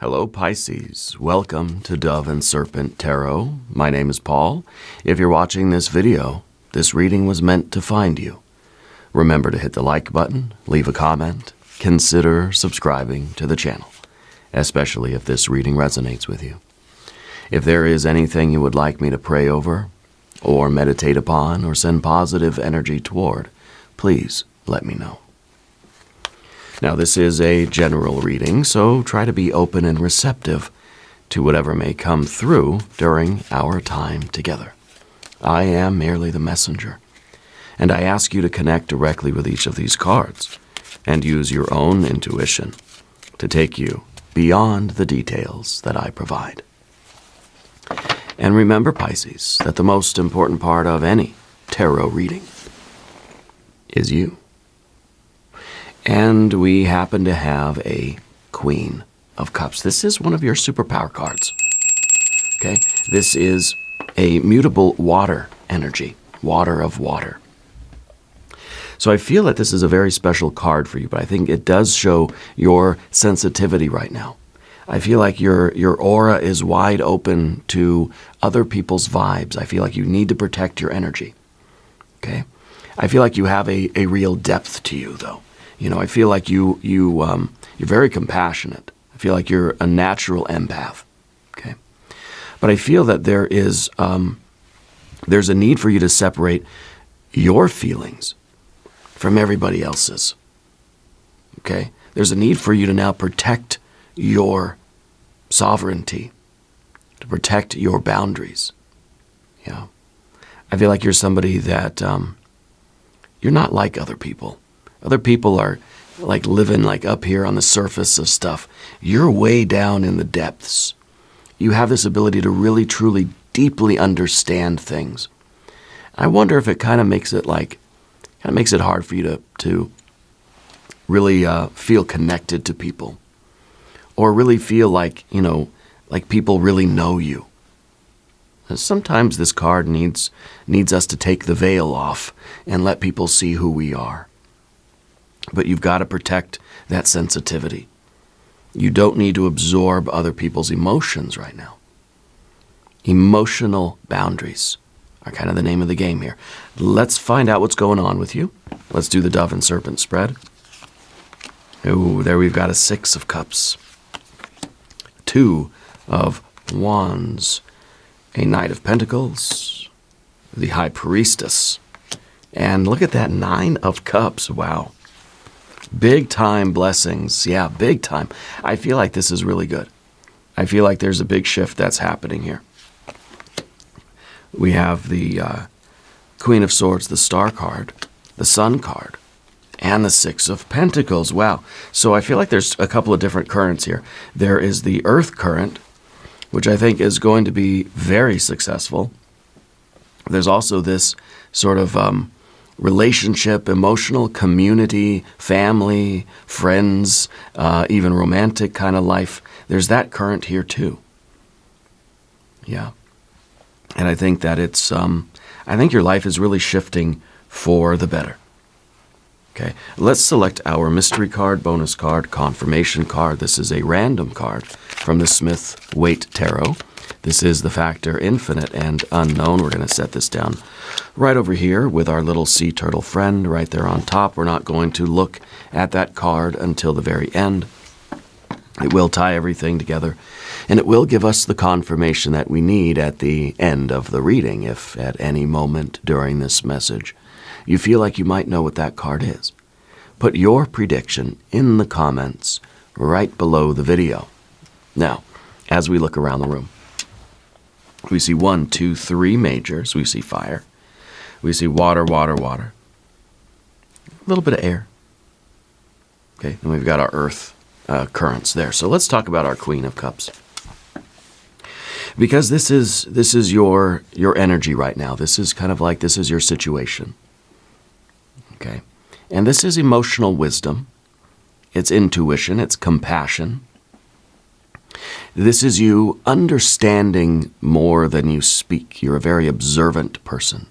Hello Pisces, welcome to Dove and Serpent Tarot. My name is Paul. If you're watching this video, this reading was meant to find you. Remember to hit the like button, leave a comment, consider subscribing to the channel, especially if this reading resonates with you. If there is anything you would like me to pray over, or meditate upon, or send positive energy toward, please let me know. Now, this is a general reading, so try to be open and receptive to whatever may come through during our time together. I am merely the messenger, and I ask you to connect directly with each of these cards and use your own intuition to take you beyond the details that I provide. And remember, Pisces, that the most important part of any tarot reading is you. And we happen to have a Queen of Cups. This is one of your superpower cards. Okay? This is a mutable water energy, water of water. So I feel that this is a very special card for you, but I think it does show your sensitivity right now. I feel like your aura is wide open to other people's vibes. I feel like you need to protect your energy. Okay? I feel like you have a real depth to you, though. You know, I feel like you're very compassionate. I feel like you're a natural empath, okay? But I feel that there's a need for you to separate your feelings from everybody else's, okay? There's a need for you to now protect your sovereignty, to protect your boundaries, yeah? I feel like you're somebody that you're not like other people. Other people are like living like up here on the surface of stuff. You're way down in the depths. You have this ability to really, truly, deeply understand things. I wonder if it kind of makes it hard for you to really feel connected to people, or really feel like, you know, like people really know you. Sometimes this card needs us to take the veil off and let people see who we are. But you've got to protect that sensitivity. You don't need to absorb other people's emotions right now. Emotional boundaries are kind of the name of the game here. Let's find out what's going on with you. Let's do the Dove and Serpent spread. Ooh, there we've got a Six of Cups, Two of Wands, a Knight of Pentacles, the High Priestess, and look at that Nine of Cups. Wow. Big time blessings. Yeah, big time. I feel like this is really good. I feel like there's a big shift that's happening here. We have the Queen of Swords, the Star card, the Sun card, and the Six of Pentacles. Wow. So I feel like there's a couple of different currents here. There is the Earth current, which I think is going to be very successful. There's also this sort of relationship, emotional, community, family, friends, even romantic kind of life. There's that current here too. Yeah. And I think that I think your life is really shifting for the better. Okay. Let's select our mystery card, bonus card, confirmation card. This is a random card from the Smith-Waite Tarot. This is the factor infinite and unknown. We're going to set this down right over here with our little sea turtle friend right there on top. We're not going to look at that card until the very end. It will tie everything together, and it will give us the confirmation that we need at the end of the reading, if at any moment during this message you feel like you might know what that card is. Put your prediction in the comments right below the video. Now, as we look around the room, we see 1, 2, 3 majors. We see fire. We see water, water, water. A little bit of air. Okay, and we've got our earth currents there. So let's talk about our Queen of Cups. Because this is your energy right now. This is kind of like, this is your situation. Okay? And this is emotional wisdom. It's intuition. It's compassion. This is you understanding more than you speak. You're a very observant person.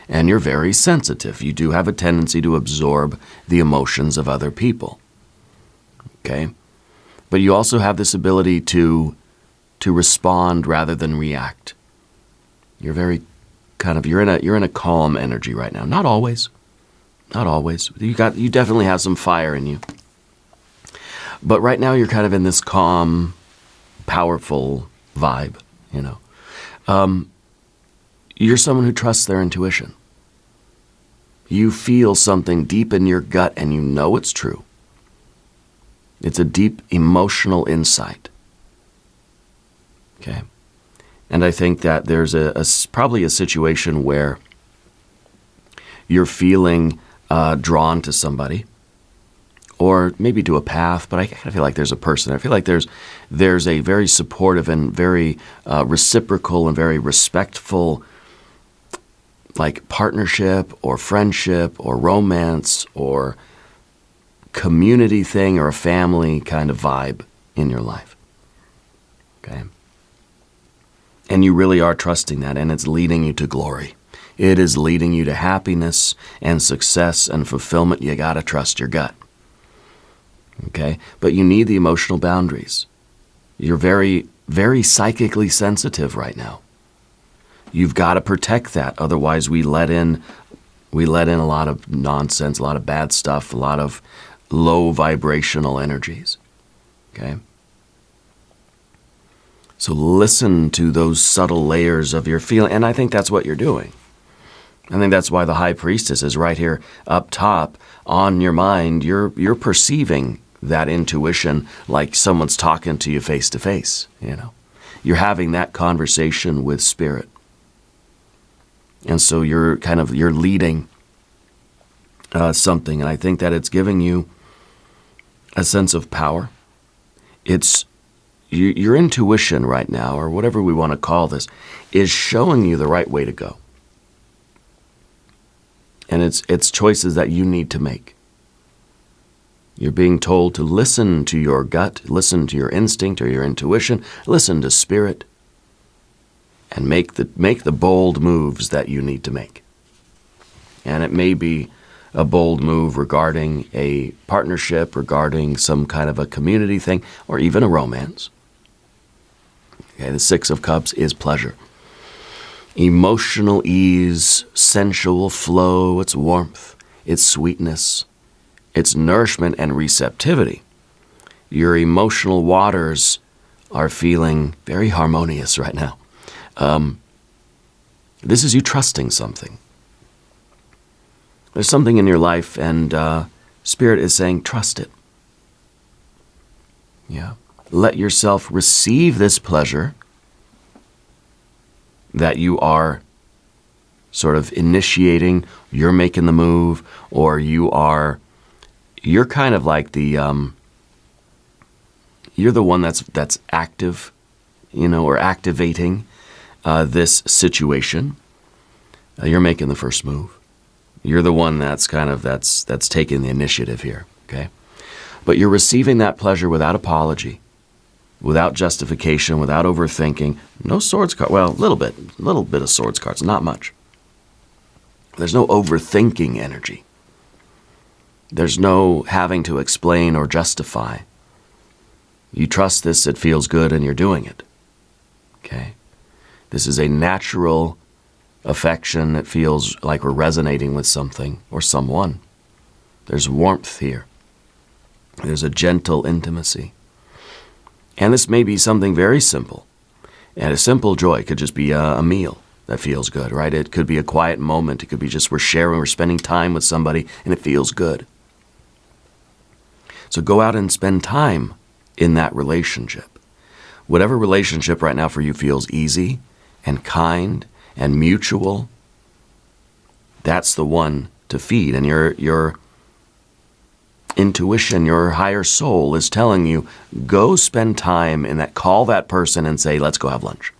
And you're very sensitive. You do have a tendency to absorb the emotions of other people. Okay? But you also have this ability to respond rather than react. You're very kind of, you're in a calm energy right now. Not always. Not always. You definitely have some fire in you. But right now you're kind of in this calm, powerful vibe, you know. You're someone who trusts their intuition. You feel something deep in your gut and you know it's true. It's a deep emotional insight. Okay? And I think that there's probably a situation where you're feeling drawn to somebody, or maybe to a path, but I kind of feel like there's a person. I feel like there's a very supportive and very reciprocal and very respectful, like, partnership or friendship or romance or community thing or a family kind of vibe in your life. Okay? And you really are trusting that, and it's leading you to glory. It is leading you to happiness and success and fulfillment. You got to trust your gut. Okay? But you need the emotional boundaries. You're very, very psychically sensitive right now. You've got to protect that. Otherwise, we let in a lot of nonsense, a lot of bad stuff, a lot of low vibrational energies. Okay? So listen to those subtle layers of your feeling, and I think that's what you're doing. I think that's why the High Priestess is right here up top on your mind. You're perceiving that intuition like someone's talking to you face to face, you know. You're having that conversation with Spirit. And so you're leading something, and I think that it's giving you a sense of power. It's your intuition right now, or whatever we want to call this, is showing you the right way to go. And it's choices that you need to make. You're being told to listen to your gut, listen to your instinct or your intuition, listen to Spirit, and make the bold moves that you need to make. And it may be a bold move regarding a partnership, regarding some kind of a community thing, or even a romance. Okay, the Six of Cups is pleasure. Emotional ease, sensual flow, it's warmth, it's sweetness, it's nourishment and receptivity. Your emotional waters are feeling very harmonious right now. This is you trusting something. There's something in your life, and Spirit is saying, trust it. Yeah. Let yourself receive this pleasure that you are sort of initiating. You're making the move, or you're kind of like you're the one that's active, you know, or activating this situation. You're making the first move. You're the one that's taking the initiative here, okay? But you're receiving that pleasure without apology, without justification, without overthinking. No swords card. Well, a little bit of swords cards, not much. There's no overthinking energy. There's no having to explain or justify. You trust this, it feels good, and you're doing it. Okay? This is a natural affection. It feels like we're resonating with something or someone. There's warmth here. There's a gentle intimacy. And this may be something very simple. And a simple joy could just be a meal that feels good, right? It could be a quiet moment. It could be just we're spending time with somebody, and it feels good. So go out and spend time in that relationship. Whatever relationship right now for you feels easy and kind and mutual, that's the one to feed. And your intuition, your higher soul is telling you, go spend time in that, call that person and say, let's go have lunch.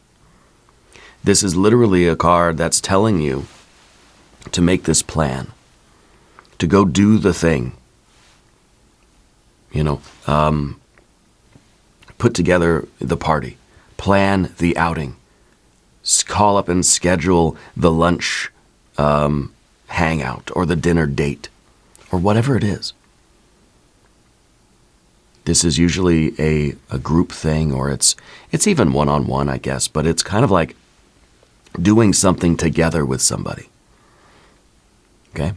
This is literally a card that's telling you to make this plan, to go do the thing. You know, put together the party, plan the outing, call up and schedule the lunch hangout or the dinner date or whatever it is. This is usually a group thing, or it's even one-on-one, I guess, but it's kind of like doing something together with somebody. Okay?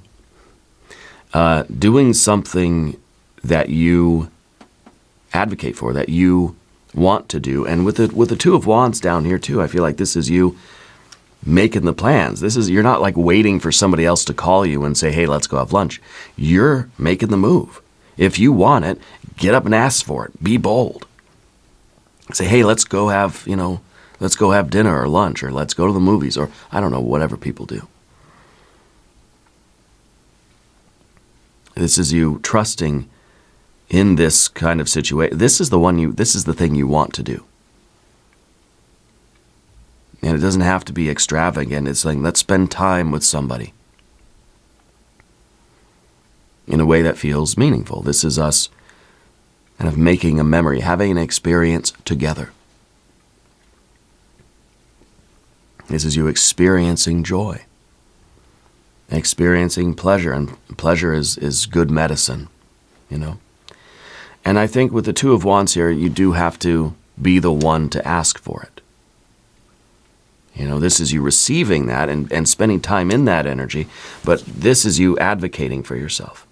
Doing something that you advocate for, that you want to do. And with the Two of Wands down here too, I feel like this is you making the plans. You're not like waiting for somebody else to call you and say, hey, let's go have lunch. You're making the move. If you want it, get up and ask for it. Be bold. Say, hey, let's go have dinner or lunch, or let's go to the movies, or I don't know, whatever people do. This is you trusting in this kind of situation. This is the thing you want to do. And it doesn't have to be extravagant. It's like, let's spend time with somebody in a way that feels meaningful. This is us kind of making a memory, having an experience together. This is you experiencing joy, experiencing pleasure, and pleasure is good medicine, you know. And I think with the Two of Wands here, you do have to be the one to ask for it. You know, this is you receiving that and spending time in that energy, but this is you advocating for yourself.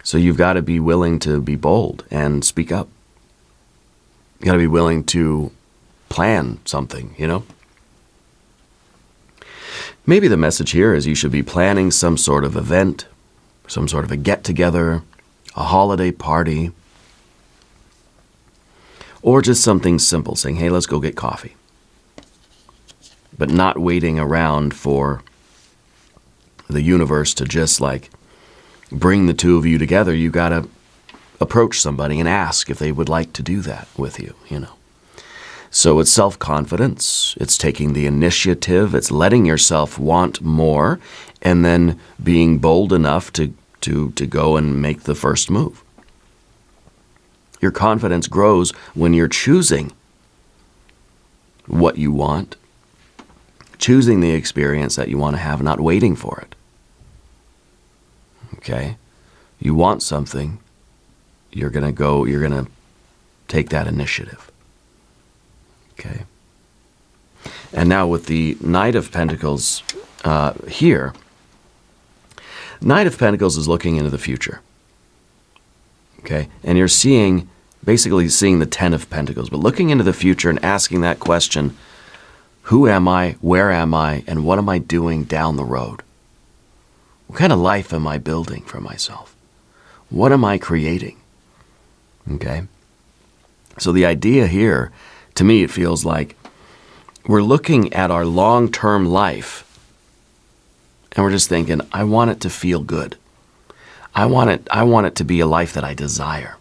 So you've got to be willing to be bold and speak up. You've got to be willing to plan something, you know. Maybe the message here is you should be planning some sort of event, some sort of a get-together, a holiday party, or just something simple, saying, hey, let's go get coffee. But not waiting around for the universe to just like bring the two of you together. You got to approach somebody and ask if they would like to do that with you, you know. So it's self-confidence, it's taking the initiative, it's letting yourself want more, and then being bold enough to go and make the first move. Your confidence grows when you're choosing what you want, choosing the experience that you want to have, not waiting for it. Okay? You want something, you're going to take that initiative. Okay? And now with the Knight of Pentacles here, Knight of Pentacles is looking into the future. Okay? And you're basically seeing the Ten of Pentacles, but looking into the future and asking that question, who am I, where am I, and what am I doing down the road? What kind of life am I building for myself? What am I creating? Okay? So the idea here, to me, it feels like we're looking at our long-term life and we're just thinking, I want it to feel good. I want it to be a life that I desire.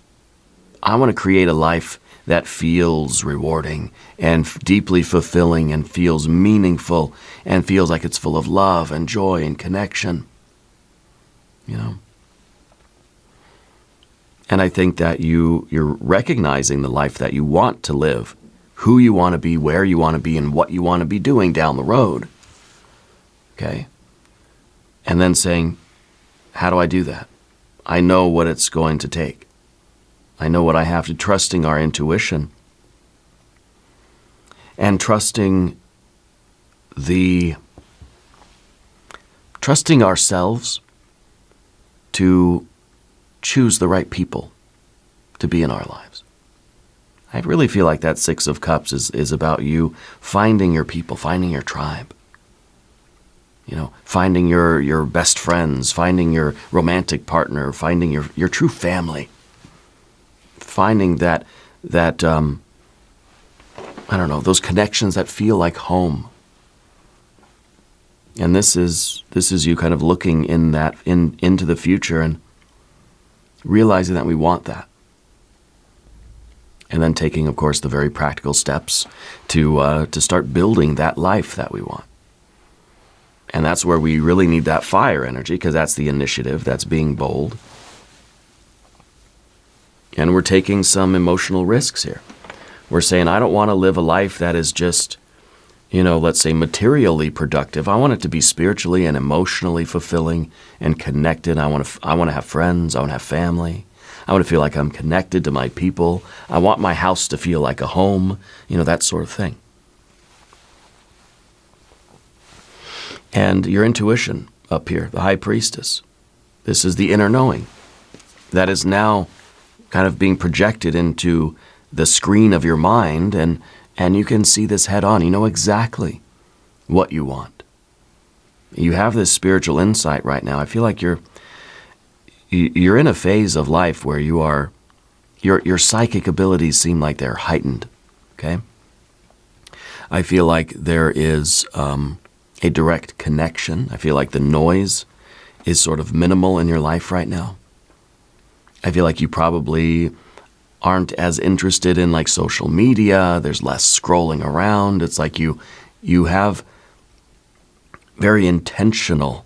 I want to create a life that feels rewarding and deeply fulfilling and feels meaningful and feels like it's full of love and joy and connection. You know? And I think that you're recognizing the life that you want to live, who you want to be, where you want to be, and what you want to be doing down the road. Okay? And then saying, how do I do that? I know what it's going to take. I know what I have to, trusting our intuition and trusting ourselves to choose the right people to be in our lives. I really feel like that Six of Cups is about you finding your people, finding your tribe. You know, finding your best friends, finding your romantic partner, finding your true family. Finding that I don't know, those connections that feel like home. And this is you kind of looking into the future and realizing that we want that. And then taking, of course, the very practical steps to start building that life that we want. And that's where we really need that fire energy, because that's the initiative, that's being bold. And we're taking some emotional risks here. We're saying, I don't want to live a life that is just, let's say materially productive. I want it to be spiritually and emotionally fulfilling and connected. I want to have friends. I want to have family. I want to feel like I'm connected to my people. I want my house to feel like a home, that sort of thing. And your intuition up here, the High Priestess. This is the inner knowing that is now kind of being projected into the screen of your mind, and you can see this head on. You know exactly what you want. You have this spiritual insight right now. I feel like you're in a phase of life where your psychic abilities seem like they're heightened, okay? I feel like there is a direct connection. I feel like the noise is sort of minimal in your life right now. I feel like you probably aren't as interested in like social media. There's less scrolling around. It's like you have very intentional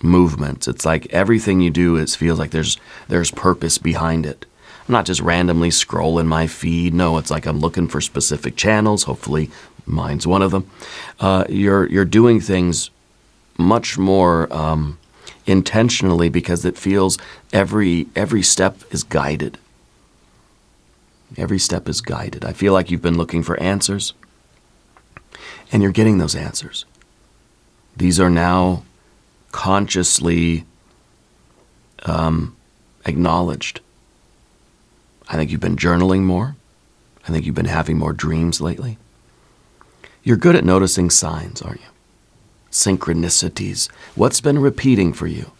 movements. It's like everything you do feels like there's purpose behind it. I'm not just randomly scrolling my feed. No, it's like I'm looking for specific channels. Hopefully mine's one of them. You're doing things much more intentionally because it feels every step is guided. Every step is guided. I feel like you've been looking for answers, and you're getting those answers. These are now consciously acknowledged. I think you've been journaling more. I think you've been having more dreams lately. You're good at noticing signs, aren't you? Synchronicities. What's been repeating for you?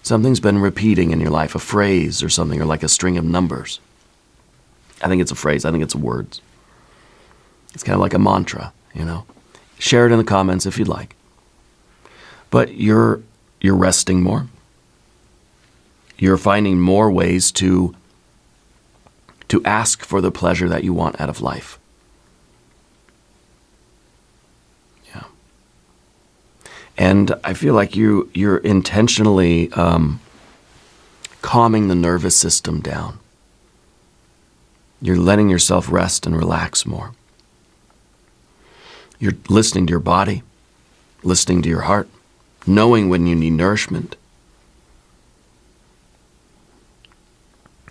Something's been repeating in your life, a phrase or something, or like a string of numbers. I think it's a phrase. I think it's words. It's kind of like a mantra, Share it in the comments if you'd like. But you're resting more. You're finding more ways to ask for the pleasure that you want out of life. Yeah. And I feel like you're intentionally calming the nervous system down. You're letting yourself rest and relax more. You're listening to your body, listening to your heart, knowing when you need nourishment.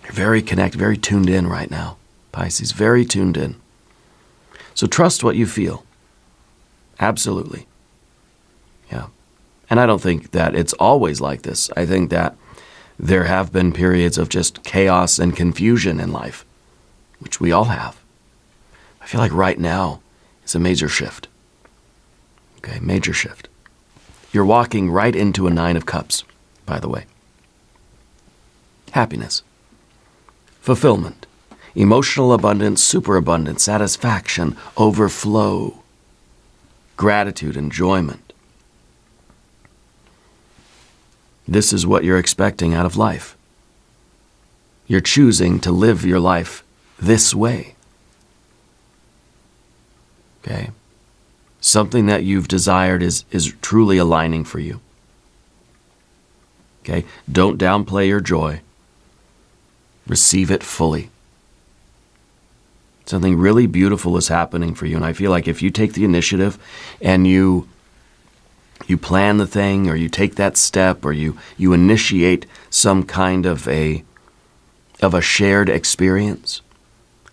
You're very connected, very tuned in right now, Pisces, very tuned in. So trust what you feel. Absolutely. Yeah. And I don't think that it's always like this. I think that there have been periods of just chaos and confusion in life, which we all have. I feel like right now is a major shift. Okay, major shift. You're walking right into a 9 of Cups, by the way. Happiness, fulfillment, emotional abundance, superabundance, satisfaction, overflow, gratitude, enjoyment. This is what you're expecting out of life. You're choosing to live your life this way. Okay? Something that you've desired is truly aligning for you. Okay? Don't downplay your joy. Receive it fully. Something really beautiful is happening for you, and I feel like if you take the initiative and you plan the thing, or you take that step, or you initiate some kind of a shared experience,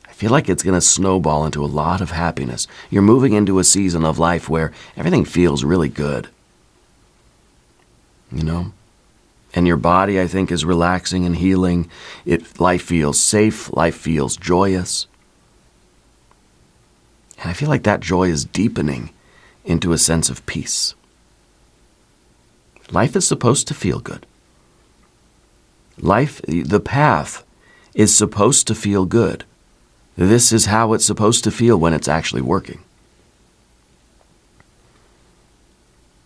I feel like it's going to snowball into a lot of happiness. You're moving into a season of life where everything feels really good. And your body, I think, is relaxing and healing. Life feels safe. Life feels joyous. And I feel like that joy is deepening into a sense of peace. Life is supposed to feel good. The path is supposed to feel good. This is how it's supposed to feel when it's actually working.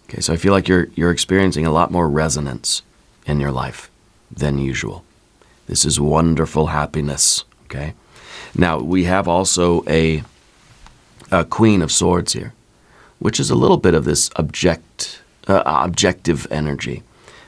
Okay, so I feel like you're experiencing a lot more resonance in your life than usual. This is wonderful happiness, okay? Now, we have also a Queen of Swords here, which is a little bit of this objective energy.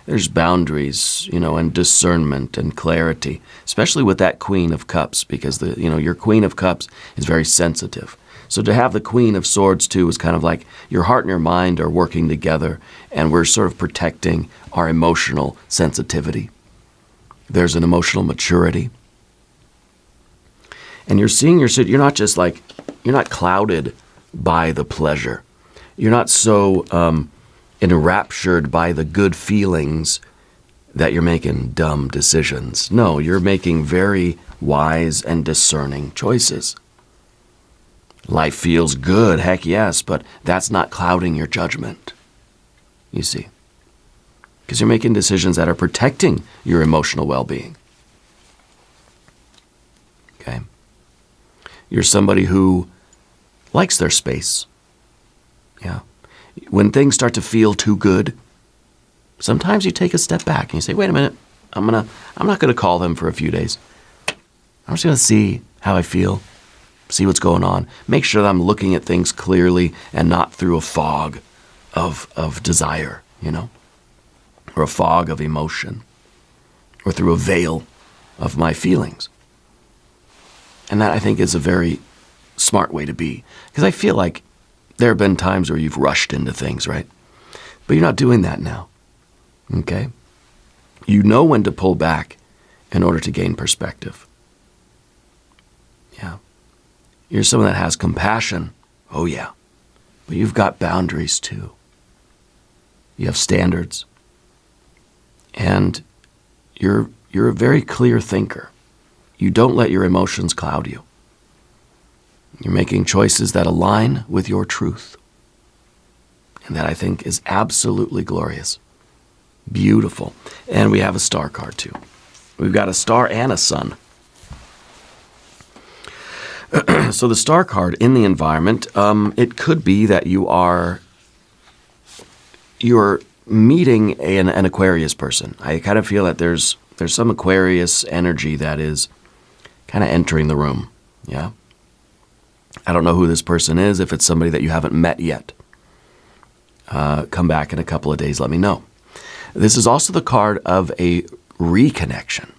There's boundaries, and discernment and clarity, especially with that Queen of Cups, because your Queen of Cups is very sensitive. So to have the Queen of Swords too is kind of like your heart and your mind are working together, and we're sort of protecting our emotional sensitivity. There's an emotional maturity. And you're seeing you're not just like, you're not clouded by the pleasure. You're not so enraptured by the good feelings that you're making dumb decisions. No, you're making very wise and discerning choices. Life feels good, heck yes, but that's not clouding your judgment, you see. Because you're making decisions that are protecting your emotional well-being. Okay? You're somebody who likes their space. Yeah. When things start to feel too good, sometimes you take a step back and you say, wait a minute, I'm not gonna call them for a few days. I'm just gonna see how I feel, see what's going on, make sure that I'm looking at things clearly and not through a fog of desire, you know, or a fog of emotion, or through a veil of my feelings. And that, I think, is a very smart way to be. Because I feel like there have been times where you've rushed into things, right? But you're not doing that now, okay? You know when to pull back in order to gain perspective. Yeah. You're someone that has compassion. Oh, yeah. But you've got boundaries, too. You have standards. And you're a very clear thinker. You don't let your emotions cloud you. You're making choices that align with your truth. And that, I think, is absolutely glorious. Beautiful. And we have a star card, too. We've got a star and a sun. So the star card in the environment, it could be that you're meeting an Aquarius person. I kind of feel that there's some Aquarius energy that is kind of entering the room. Yeah. I don't know who this person is. If it's somebody that you haven't met yet, come back in a couple of days, let me know. This is also the card of a reconnection.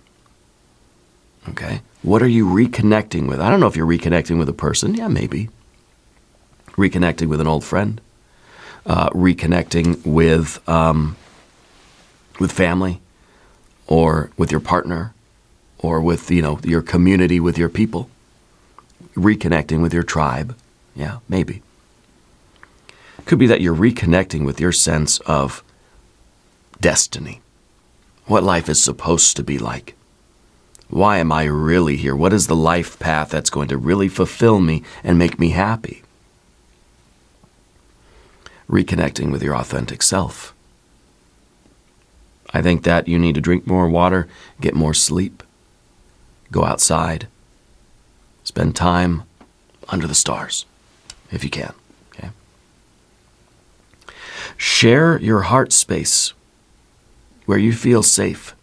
Okay. What are you reconnecting with? I don't know if you're reconnecting with a person. Yeah, maybe. Reconnecting with an old friend. Reconnecting with family, or with your partner, or with, your community, with your people. Reconnecting with your tribe. Yeah, maybe. Could be that you're reconnecting with your sense of destiny. What life is supposed to be like. Why am I really here? What is the life path that's going to really fulfill me and make me happy? Reconnecting with your authentic self. I think that you need to drink more water, get more sleep, go outside, spend time under the stars, if you can. Okay? Share your heart space where you feel safe.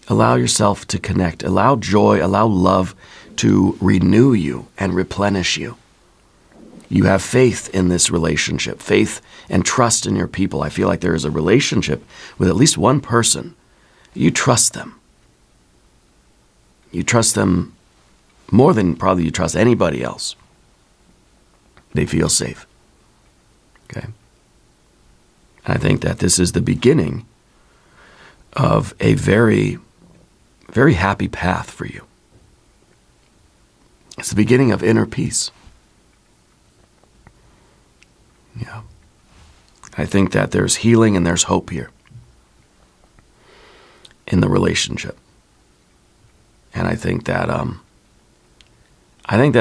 Allow yourself to connect. Allow joy, allow love to renew you and replenish you. You have faith in this relationship, faith and trust in your people. I feel like there is a relationship with at least one person. You trust them. You trust them more than probably you trust anybody else. They feel safe. Okay? And I think that this is the beginning of a very, very happy path for you. It's the beginning of inner peace. Yeah. I think that there's healing and there's hope here in the relationship. And I think that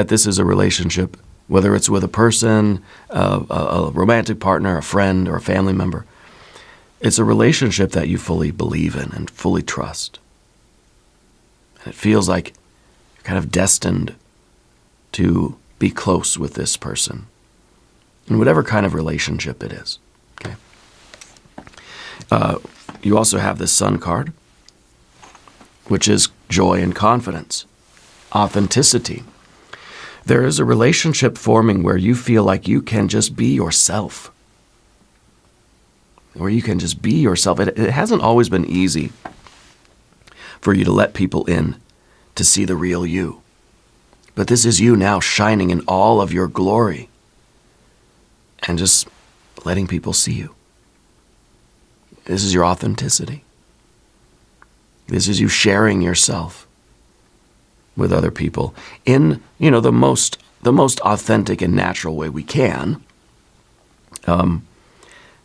this is a relationship, whether it's with a person, a romantic partner, a friend, or a family member. It's a relationship that you fully believe in and fully trust. And it feels like you're kind of destined to be close with this person, in whatever kind of relationship it is. Okay. You also have the Sun card, which is joy and confidence, authenticity. There is a relationship forming where you feel like you can just be yourself. Where you can just be yourself. It hasn't always been easy for you to let people in to see the real you. But this is you now shining in all of your glory and just letting people see you. This is your authenticity. This is you sharing yourself with other people in, the most authentic and natural way we can.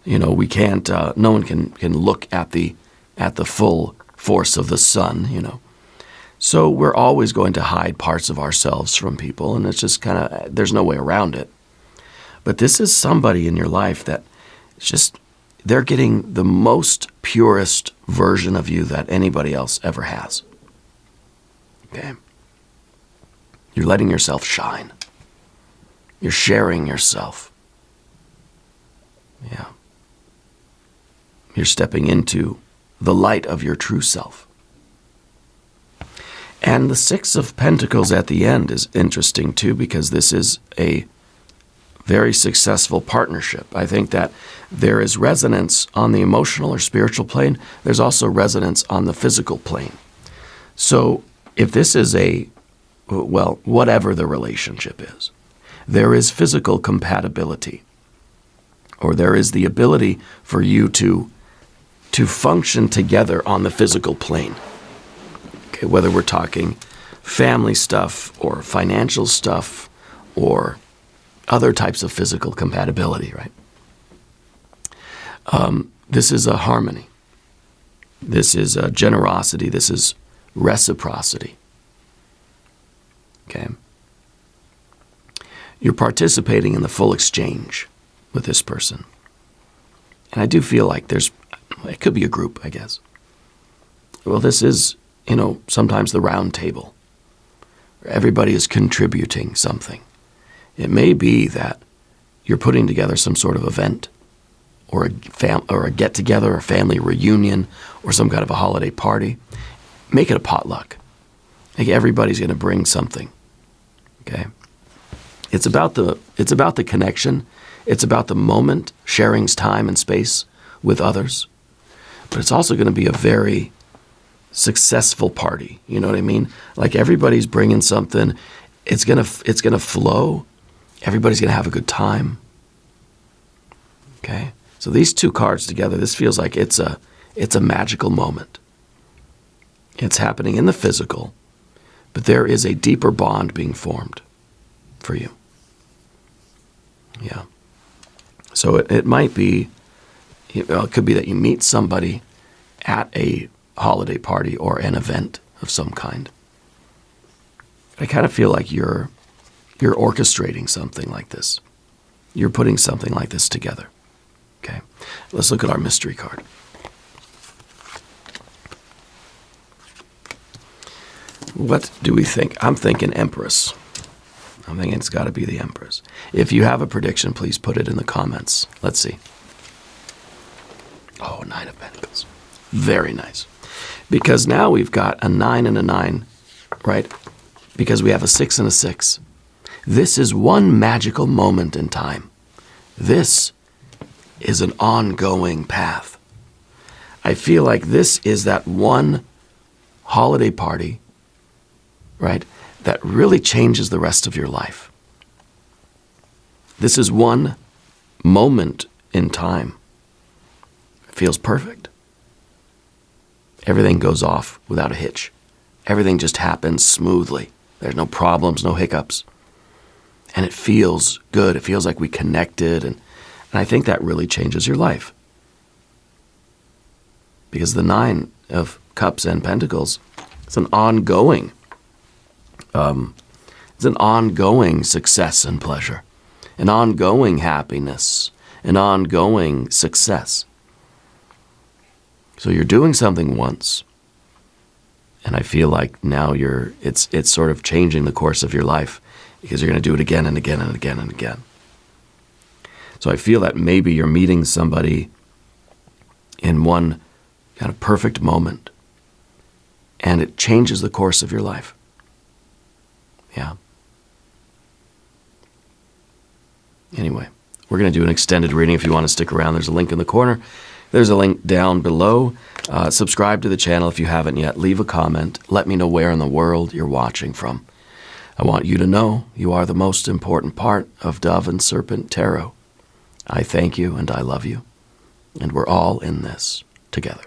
We can't, no one can look at the full force of the sun, So we're always going to hide parts of ourselves from people, and it's just there's no way around it. But this is somebody in your life that it's just, they're getting the most purest version of you that anybody else ever has. Okay? You're letting yourself shine. You're sharing yourself. Yeah. You're stepping into the light of your true self. And the Six of Pentacles at the end is interesting too, because this is a very successful partnership. I think that there is resonance on the emotional or spiritual plane. There's also resonance on the physical plane. So if this is whatever the relationship is, there is physical compatibility, or there is the ability for you to function together on the physical plane. Okay, whether we're talking family stuff or financial stuff or other types of physical compatibility, right? This is a harmony. This is a generosity. This is reciprocity. Okay? You're participating in the full exchange with this person. And I do feel like it could be a group, I guess. Well, this is, sometimes the round table, where everybody is contributing something. It may be that you're putting together some sort of event, or a get-together, a family reunion, or some kind of a holiday party. Make it a potluck. Like everybody's going to bring something. Okay? It's about the connection. It's about the moment, sharing time and space with others. But it's also going to be a very successful party. You know what I mean? Like everybody's bringing something. It's gonna flow. Everybody's gonna have a good time. Okay? So these two cards together, this feels like it's a magical moment. It's happening in the physical, but there is a deeper bond being formed for you. Yeah. So it might be, it could be that you meet somebody at a holiday party or an event of some kind. I kind of feel like you're orchestrating something like this. You're putting something like this together. Okay, let's look at our mystery card. What do we think? I'm thinking Empress. I'm thinking it's got to be the Empress. If you have a prediction, please put it in the comments. Let's see. Oh, Nine of Pentacles. Very nice. Because now we've got a 9 and a 9, right? Because we have a 6 and a 6. This is one magical moment in time. This is an ongoing path. I feel like this is that one holiday party, right, that really changes the rest of your life. This is one moment in time. It feels perfect. Everything goes off without a hitch. Everything just happens smoothly. There's no problems, no hiccups. And it feels good. It feels like we connected. And I think that really changes your life. Because the 9 of Cups and Pentacles, it's an ongoing success and pleasure, an ongoing happiness, an ongoing success. So you're doing something once, and I feel like now it's sort of changing the course of your life, because you're going to do it again and again and again and again. So I feel that maybe you're meeting somebody in one kind of perfect moment, and it changes the course of your life. Yeah. Anyway, we're going to do an extended reading. If you want to stick around, there's a link in the corner. There's a link down below. Subscribe to the channel if you haven't yet. Leave a comment. Let me know where in the world you're watching from. I want you to know you are the most important part of Dove and Serpent Tarot. I thank you and I love you. And we're all in this together.